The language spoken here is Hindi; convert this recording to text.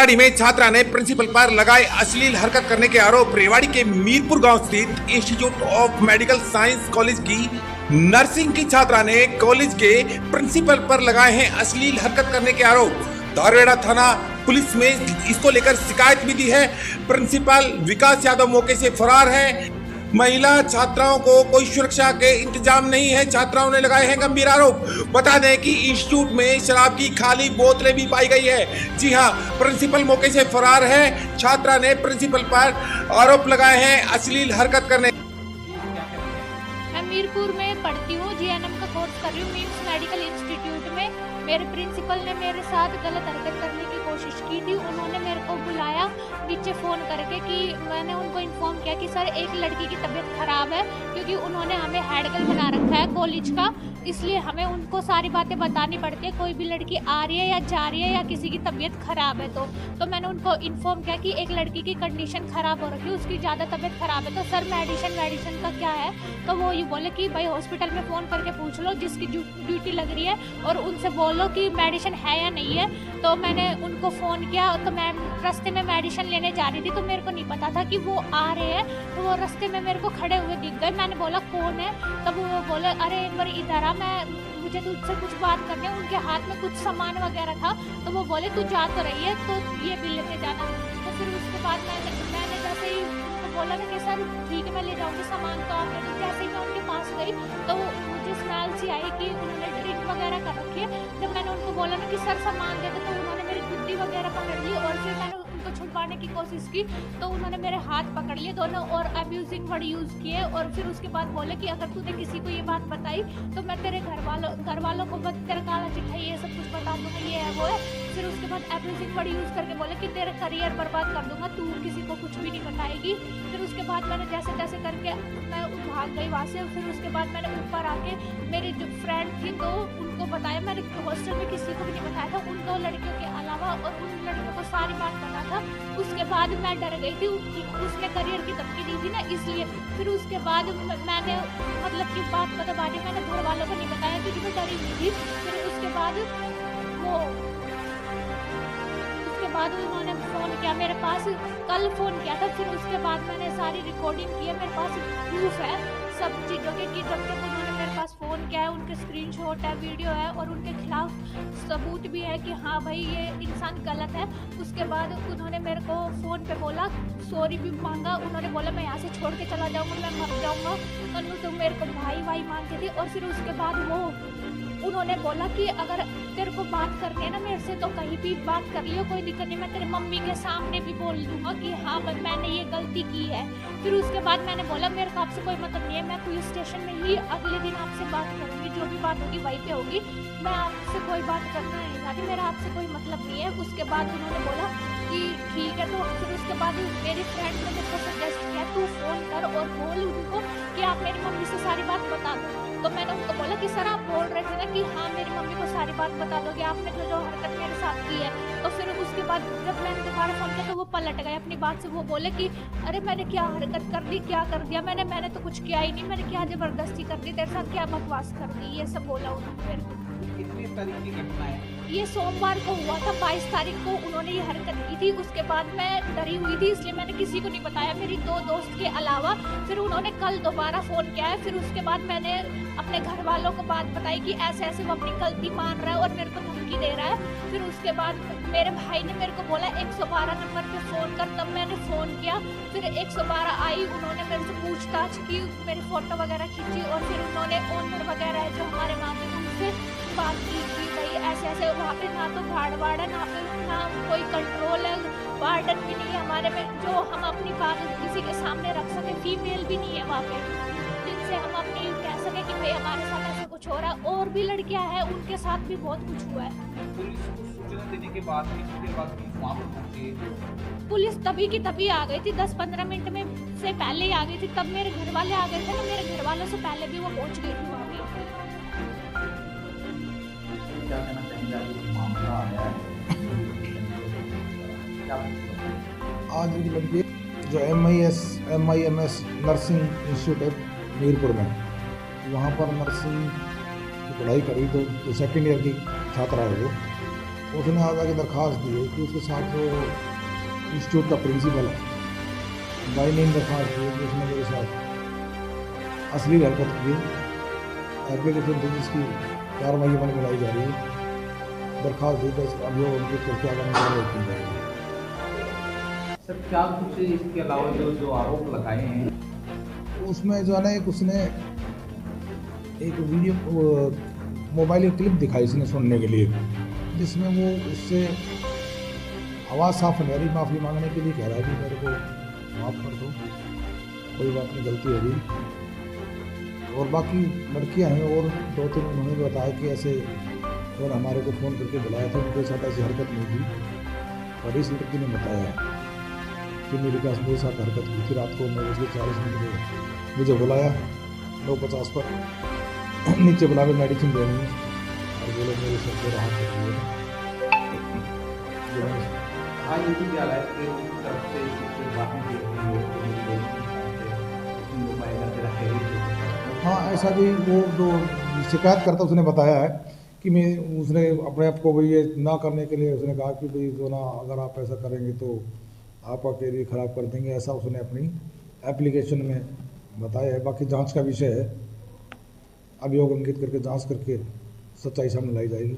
रेवाड़ी में छात्रा ने प्रिंसिपल पर लगाए अश्लील हरकत करने के आरोप। रेवाड़ी के मीरपुर गांव स्थित institute of medical science college की नर्सिंग की छात्रा ने कॉलेज के प्रिंसिपल पर लगाए हैं अश्लील हरकत करने के आरोप। धारवेड़ा थाना पुलिस में इसको लेकर शिकायत भी दी है। प्रिंसिपल विकास यादव मौके से फरार है। महिला छात्राओं को कोई सुरक्षा के इंतजाम नहीं है, छात्राओं ने लगाए हैं गंभीर आरोप। बता दें कि इंस्टीट्यूट में शराब की खाली बोतलें भी पाई गई है। जी हां, प्रिंसिपल मौके से फरार है। छात्रा ने प्रिंसिपल पर आरोप लगाए हैं अश्लील हरकत करने। मैं मीरपुर में पढ़ती हूँ, जीएनएम का कोर्स कर रही हूँ मिम्स मेडिकल इंस्टीट्यूट में। मेरे प्रिंसिपल ने मेरे साथ गलत हरकत करने की कोशिश की थी। उन्होंने मेरे को बुलाया नीचे फ़ोन करके कि मैंने उनको इन्फॉर्म किया कि सर एक लड़की की तबीयत ख़राब है, क्योंकि उन्होंने हमें हेड गर्ल बना रखा है कॉलेज का, इसलिए हमें उनको सारी बातें बतानी पड़ती है। कोई भी लड़की आ रही है या जा रही है या किसी की तबीयत ख़राब है तो मैंने उनको इन्फॉर्म किया कि एक लड़की की कंडीशन ख़राब हो रखी है, उसकी ज़्यादा तबीयत ख़राब है, तो सर मेडिसिन का क्या है। तो वो ये बोले कि भाई हॉस्पिटल में फ़ोन करके पूछ लो जिसकी ड्यूटी लग रही है और उनसे बोलो कि मेडिसिन है या नहीं है। तो मैंने उनको फ़ोन किया, तो मैं रास्ते में मेडिसिन लेने जा रही थी, तो मेरे को नहीं पता था कि वो आ रहे हैं। तो वो रास्ते में मेरे को खड़े हुए दिख गए। मैंने बोला कौन है, तब वो बोले अरे एक बार इधर आ, मुझे तुझसे कुछ बात करनी है। उनके हाथ में कुछ सामान वगैरह था, तो वो बोले तू जा तो रही है तो ये भी लेके जाना। तो फिर उसके बाद मैंने जैसे ही उनको बोला ना कि सर ठीक है मैं ले जाऊँगी सामान, तो आपने तो जैसे ही मैं उनके पास गई तो मुझे स्मेल सी आई कि उन्होंने ड्रिंक वगैरह कर रखी है। जब मैंने उनको बोला ना कि सर सामान दे दो, तो उन्होंने मेरी गुड्डी वगैरह पकड़ ली और फिर मैंने उनको छुड़वाने की कोशिश की तो उन्होंने मेरे हाथ पकड़ लिए दोनों और अब्यूजिंग वर्ड यूज़ किए। और फिर उसके बाद बोले कि अगर तूने किसी को ये बात बताई तो मैं तेरे घर वालों को तेरा काला चिट्ठा ये सब कुछ बता दूंगा, ये है वो है। फिर उसके बाद अब्यूजिंग वर्ड यूज़ करके बोले कि तेरा करियर बर्बाद कर दूंगा, तू किसी को कुछ भी नहीं बताएगी। फिर उसके बाद मैंने जैसे तैसे करके मैं भाग गई वहाँ से। फिर उसके बाद मैंने ऊपर आके मेरी जो फ्रेंड थी तो उनको बताया। मैंने हॉस्टल में किसी को भी नहीं बताया था, उन 2 लड़कियों के अलावा, और उन लड़कियों को सारी बात पता था। उसके बाद मैं डर गई थी, उसने करियर की धमकी दी थी ना, इसलिए। फिर उसके बाद मैंने मतलब कि बात मैंने घर वालों को नहीं बताया क्योंकि मैं डरी हुई थी। फिर उसके बाद उन्होंने फ़ोन किया मेरे पास, कल फ़ोन किया था। फिर उसके बाद मैंने सारी रिकॉर्डिंग की है, मेरे पास प्रूफ है सब चीज़ों के कि जब तक उन्होंने मेरे पास फ़ोन किया है उनके स्क्रीनशॉट है, वीडियो है और उनके खिलाफ सबूत भी है कि हाँ भाई ये इंसान गलत है। उसके बाद उन्होंने मेरे को फ़ोन पे बोला, सॉरी भी मांगा। उन्होंने बोला मैं यहाँ से छोड़ के चला जाऊँगा, मैं मर जाऊँगा, तनु तुम मेरे को भाई मानती थी। और फिर उसके बाद उन्होंने बोला कि अगर तेरे को बात करनी है ना मेरे से तो कहीं भी बात कर लियो, कोई दिक्कत नहीं, मैं तेरे मम्मी के सामने भी बोल दूंगा कि हाँ मैंने ये गलती की है। फिर उसके बाद मैंने बोला मेरे को आपसे कोई मतलब नहीं है, मैं पुलिस स्टेशन में ही अगले दिन आपसे बात करूँगी, जो भी बात होगी वहीं पे होगी, मैं आपसे कोई बात करना नहीं चाहती, मेरा आपसे कोई मतलब नहीं है। उसके बाद उन्होंने बोला कि ठीक है। तो फिर उसके बाद मेरी फ्रेंड ने मेरे को सजेस्ट किया तू फ़ोन कर और बोल उनको कि आप मेरी मम्मी से सारी बात बता दो। तो मैंने उनको बोला कि सर आप बोल रहे थे ना कि हाँ मेरी मम्मी को सारी बात बता दोगे, आपने जो हरकत मेरे साथ की है। तो फिर उसके बाद जब मैंने दोबारा फ़ोन किया तो वो पलट गए अपनी बात से। वो बोले कि अरे मैंने क्या हरकत कर दी, क्या कर दिया, मैंने तो कुछ किया ही नहीं, मैंने क्या ज़बरदस्ती कर दी तेरे साथ, क्या बकवास कर दी, ये सब बोला उन्होंने मेरे को। कितनी तारीख की घटना है ये सोमवार को हुआ था, 22 तारीख को उन्होंने ये हरकत की थी। उसके बाद मैं डरी हुई थी इसलिए मैंने किसी को नहीं बताया, मेरी 2 दोस्त के अलावा। फिर उन्होंने कल दोबारा फ़ोन किया है। फिर उसके बाद मैंने अपने घर वालों को बात बताई कि ऐसे ऐसे वो अपनी गलती मान रहा है और मेरे को धमकी दे रहा है। फिर उसके बाद मेरे भाई ने मेरे को बोला 112 नंबर पे फ़ोन कर, तब मैंने फ़ोन किया। फिर 112 आई, उन्होंने मेरे से पूछताछ की, मेरी फ़ोटो वगैरह खींची और फिर उन्होंने ओनर वगैरह है जो हमारे वहाँ पे उनसे बात की कि भाई ऐसे वहाँ पे ना तो भाड़ वाड़ है, ना कोई कंट्रोल है, वार्डन भी नहीं है हमारे में जो हम अपनी बात किसी के सामने रख सके, फीमेल भी नहीं है वहाँ पे जिनसे हम अपनी कह सके कि भाई हमारे साथ ऐसा कुछ हो रहा है। और भी लड़कियाँ हैं उनके साथ भी बहुत कुछ हुआ है। पुलिस को सूचना देने के बाद कितनी देर बाद पुलिस वहाँ पर पहुँची? पुलिस तभी की तभी आ गई थी, 10-15 मिनट में से पहले ही आ गई थी। तब मेरे घर वाले आ गए थे ना, मेरे घर वालों से पहले भी वो पहुँच गई थी वहाँ पे। क्या कहना चाहेंगे आज मामला आया है? आज एक लड़की जो MIMS नर्सिंग इंस्टीट्यूट है मीरपुर में, वहाँ पर नर्सिंग की पढ़ाई करी तो सेकेंड ईयर की छात्रा है वो। उसने आज आके दरख्वास्त दी है कि उसके साथ जो इंस्टीट्यूट का प्रिंसिपल है बाई नेम दरख्वास्त दी है कि उसने मेरे साथ अश्लील हरकत की है। एप्लीकेशन थी जिसकी कार्रवाई अमल में लाई जा रही है। दरख्वास्त दी बस अभियोग उनके करके आगामी कार्रवाई की जाएगी। सर क्या कुछ इसके अलावा जो आरोप लगाए हैं उसमें जो है ना एक उसने एक वीडियो मोबाइल की क्लिप दिखाई इसने सुनने के लिए, जिसमें वो उससे आवाज़ साफ नहीं आ रही, माफ़ी मांगने के लिए कह रहा है कि मेरे को माफ़ कर दो, कोई बात नहीं, गलती हो गई। और बाकी लड़कियां हैं और 2-3 उन्होंने भी बताया कि ऐसे और हमारे को फ़ोन करके बुलाया था, उनके साथ ऐसी हरकत नहीं थी। और इस लड़की ने बताया कि मेरे पास मेरे साथ हरकत की थी, रात को 9:40 में मुझे बुलाया 9:50 पर नीचे बुला के मेडिसिन देनी है और बोले मेरे सर पे राहत कर आज ये भी क्या है कि उनकी तरफ से कुछ बातें की हाँ, ऐसा भी वो जो शिकायत करता उसने बताया है कि मैं उसने अपने आप को भाई ये ना करने के लिए उसने कहा कि भाई जो ना अगर आप ऐसा करेंगे तो आपका कैरियर ख़राब कर देंगे, ऐसा उसने अपनी एप्लीकेशन में बताया है। बाकी जांच का विषय है, अभियोग अंकित करके जांच करके सच्चाई सामने लाई जाएगी।